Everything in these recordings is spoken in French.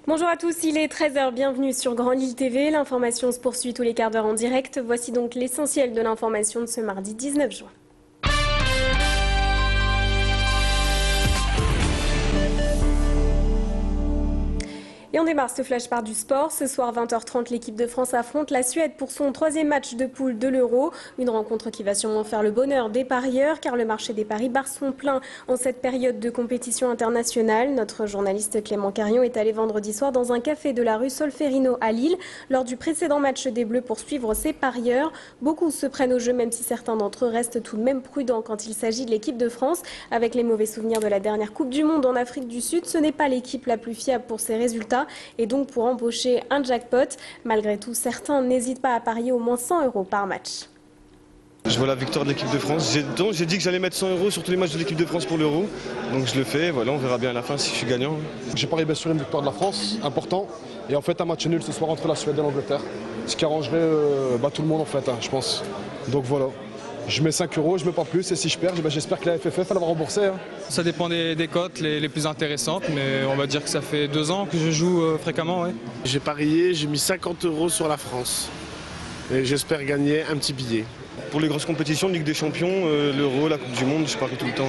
Bonjour à tous, il est 13 h, bienvenue sur Grand Lille TV. L'information se poursuit tous les quarts d'heure en direct. Voici donc l'essentiel de l'information de ce mardi 19 juin. Et on démarre ce flash par du sport. Ce soir 20h30, l'équipe de France affronte la Suède pour son troisième match de poule de l'Euro. Une rencontre qui va sûrement faire le bonheur des parieurs car le marché des paris bat son plein en cette période de compétition internationale. Notre journaliste Clément Carion est allé vendredi soir dans un café de la rue Solferino à Lille lors du précédent match des Bleus pour suivre ses parieurs. Beaucoup se prennent au jeu même si certains d'entre eux restent tout de même prudents quand il s'agit de l'équipe de France. Avec les mauvais souvenirs de la dernière Coupe du Monde en Afrique du Sud, ce n'est pas l'équipe la plus fiable pour ses résultats et donc pour empocher un jackpot. Malgré tout, certains n'hésitent pas à parier au moins 100 € par match. Je vois la victoire de l'équipe de France. J'ai dit que j'allais mettre 100 € sur tous les matchs de l'équipe de France pour l'Euro. Donc je le fais, voilà, on verra bien à la fin si je suis gagnant. J'ai parié bien sûr une victoire de la France, important. Et en fait un match nul ce soir entre la Suède et l'Angleterre. Ce qui arrangerait tout le monde en fait, je pense. Donc voilà. Je mets 5 €, je mets pas plus, et si je perds, j'espère que la FFF va l'avoir remboursé. Ça dépend des cotes les plus intéressantes, mais on va dire que ça fait 2 ans que je joue fréquemment. Ouais. J'ai parié, j'ai mis 50 € sur la France, et j'espère gagner un petit billet. Pour les grosses compétitions, Ligue des Champions, l'Euro, la Coupe du Monde, je parie tout le temps.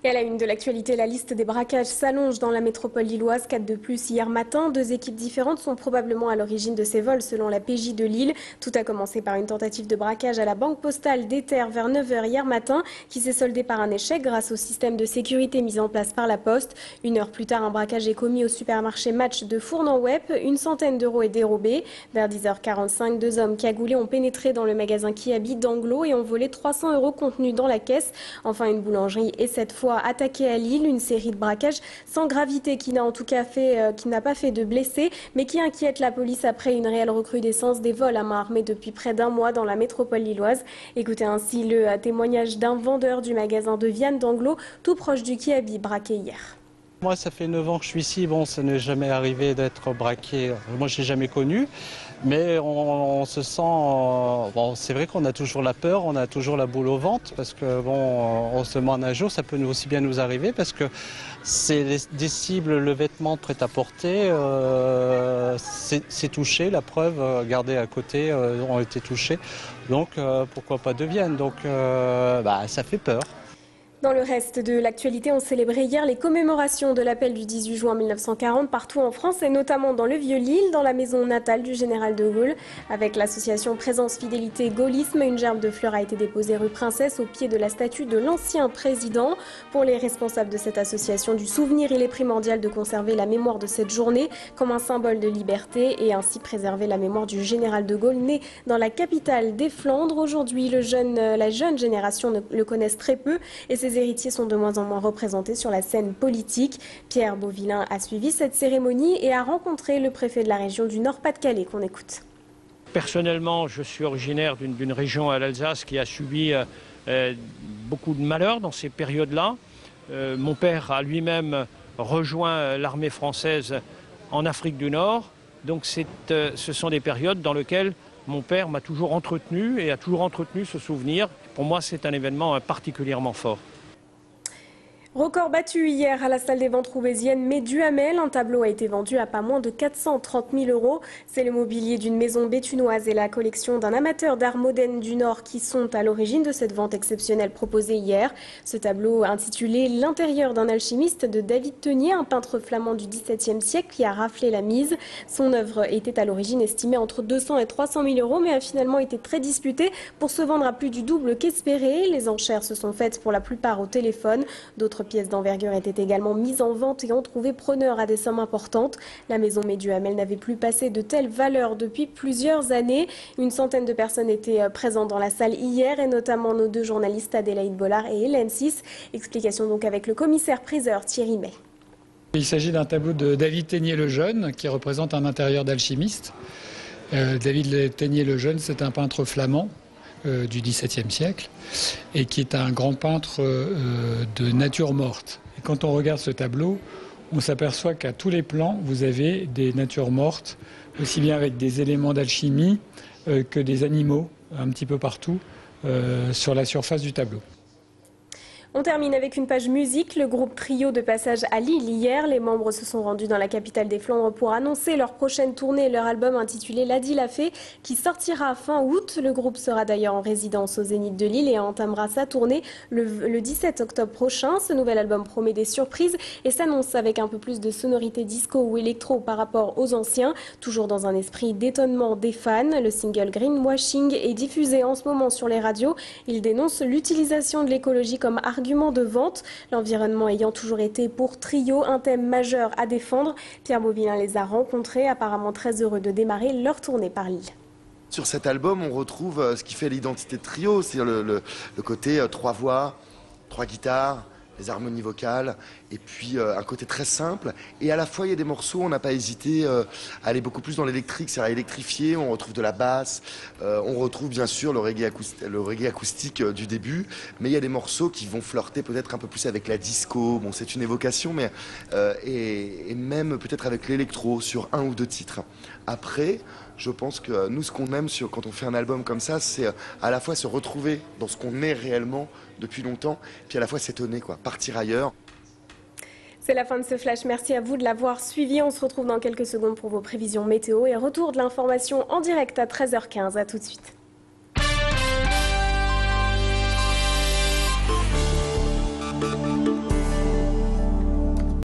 Et à la une de l'actualité, la liste des braquages s'allonge dans la métropole lilloise. 4 de plus hier matin. 2 équipes différentes sont probablement à l'origine de ces vols selon la PJ de Lille. Tout a commencé par une tentative de braquage à la banque postale d'Ether vers 9 h hier matin qui s'est soldée par un échec grâce au système de sécurité mis en place par la Poste. 1 heure plus tard, un braquage est commis au supermarché Match de Fournan-Web. Une centaine d'euros est dérobée. Vers 10 h 45, 2 hommes cagoulés ont pénétré dans le magasin Kiabi d'Anglo et ont volé 300 € contenus dans la caisse. Enfin, une boulangerie est cette fois attaqué à Lille, une série de braquages sans gravité qui n'a pas fait de blessés, mais qui inquiète la police après une réelle recrudescence des vols à main armée depuis près d'1 mois dans la métropole lilloise. Écoutez ainsi le témoignage d'un vendeur du magasin de Vianne d'Anglo, tout proche du Kiabi, braqué hier. Moi, ça fait 9 ans que je suis ici. Bon, ça n'est jamais arrivé d'être braqué. Moi, je n'ai jamais connu. Mais on se sent... bon, c'est vrai qu'on a toujours la peur, on a toujours la boule au ventre. Parce que, bon, on se demande un jour, ça peut aussi bien nous arriver. Parce que c'est des cibles, le vêtement prêt-à-porter, c'est touché. La preuve, gardée à côté, ont été touchés. Donc, pourquoi pas de Vienne. Donc, ça fait peur. Dans le reste de l'actualité, on célébrait hier les commémorations de l'appel du 18 juin 1940 partout en France et notamment dans le Vieux-Lille, dans la maison natale du général de Gaulle. Avec l'association Présence Fidélité Gaullisme, une gerbe de fleurs a été déposée rue Princesse au pied de la statue de l'ancien président. Pour les responsables de cette association du souvenir, il est primordial de conserver la mémoire de cette journée comme un symbole de liberté et ainsi préserver la mémoire du général de Gaulle né dans la capitale des Flandres. Aujourd'hui, la jeune génération le connaissent très peu et ses héritiers sont de moins en moins représentés sur la scène politique. Pierre Beauvillain a suivi cette cérémonie et a rencontré le préfet de la région du Nord-Pas-de-Calais qu'on écoute. Personnellement, je suis originaire d'une région à l'Alsace qui a subi beaucoup de malheurs dans ces périodes-là. Mon père a lui-même rejoint l'armée française en Afrique du Nord. Donc ce sont des périodes dans lesquelles mon père m'a toujours entretenu et a toujours entretenu ce souvenir. Pour moi, c'est un événement particulièrement fort. Record battu hier à la salle des ventes roubaisienne Méduhamel. Un tableau a été vendu à pas moins de 430 000 €. C'est le mobilier d'une maison béthunoise et la collection d'un amateur d'art moderne du Nord qui sont à l'origine de cette vente exceptionnelle proposée hier. Ce tableau intitulé L'intérieur d'un alchimiste de David Tenier, un peintre flamand du XVIIe siècle qui a raflé la mise. Son œuvre était à l'origine estimée entre 200 et 300 000 € mais a finalement été très disputée pour se vendre à plus du double qu'espéré. Les enchères se sont faites pour la plupart au téléphone. D'autres pièces d'envergure étaient également mises en vente et ont trouvé preneur à des sommes importantes. La maison Méduhamel n'avait plus passé de telles valeurs depuis plusieurs années. Une centaine de personnes étaient présentes dans la salle hier et notamment nos 2 journalistes Adélaïde Bollard et Hélène Sis. Explication donc avec le commissaire-priseur Thierry May. Il s'agit d'un tableau de David Tenier le Jeune qui représente un intérieur d'alchimiste. David Tenier le Jeune, c'est un peintre flamand du XVIIe siècle et qui est un grand peintre de nature morte. Et quand on regarde ce tableau, on s'aperçoit qu'à tous les plans, vous avez des natures mortes, aussi bien avec des éléments d'alchimie que des animaux un petit peu partout sur la surface du tableau. On termine avec une page musique. Le groupe Trio de passage à Lille hier. Les membres se sont rendus dans la capitale des Flandres pour annoncer leur prochaine tournée et leur album intitulé Ladi l'a fait qui sortira fin août. Le groupe sera d'ailleurs en résidence au Zénith de Lille et entamera sa tournée le 17 octobre prochain. Ce nouvel album promet des surprises et s'annonce avec un peu plus de sonorité disco ou électro par rapport aux anciens. Toujours dans un esprit d'étonnement des fans, le single Greenwashing est diffusé en ce moment sur les radios. Il dénonce l'utilisation de l'écologie comme argument de vente, l'environnement ayant toujours été pour Trio un thème majeur à défendre. Pierre Beauvillain les a rencontrés, apparemment très heureux de démarrer leur tournée par Lille. Sur cet album, on retrouve ce qui fait l'identité de Trio, c'est le côté 3 voix, 3 guitares, les harmonies vocales, et puis un côté très simple. Et à la fois, il y a des morceaux, on n'a pas hésité à aller beaucoup plus dans l'électrique, c'est-à-dire électrifié, on retrouve de la basse, on retrouve bien sûr le reggae acoustique du début, mais il y a des morceaux qui vont flirter peut-être un peu plus avec la disco, bon c'est une évocation, mais et même peut-être avec l'électro sur 1 ou 2 titres. Après, je pense que nous, ce qu'on aime quand on fait un album comme ça, c'est à la fois se retrouver dans ce qu'on est réellement depuis longtemps, puis à la fois s'étonner, partir ailleurs. C'est la fin de ce flash. Merci à vous de l'avoir suivi. On se retrouve dans quelques secondes pour vos prévisions météo et retour de l'information en direct à 13h15. À tout de suite.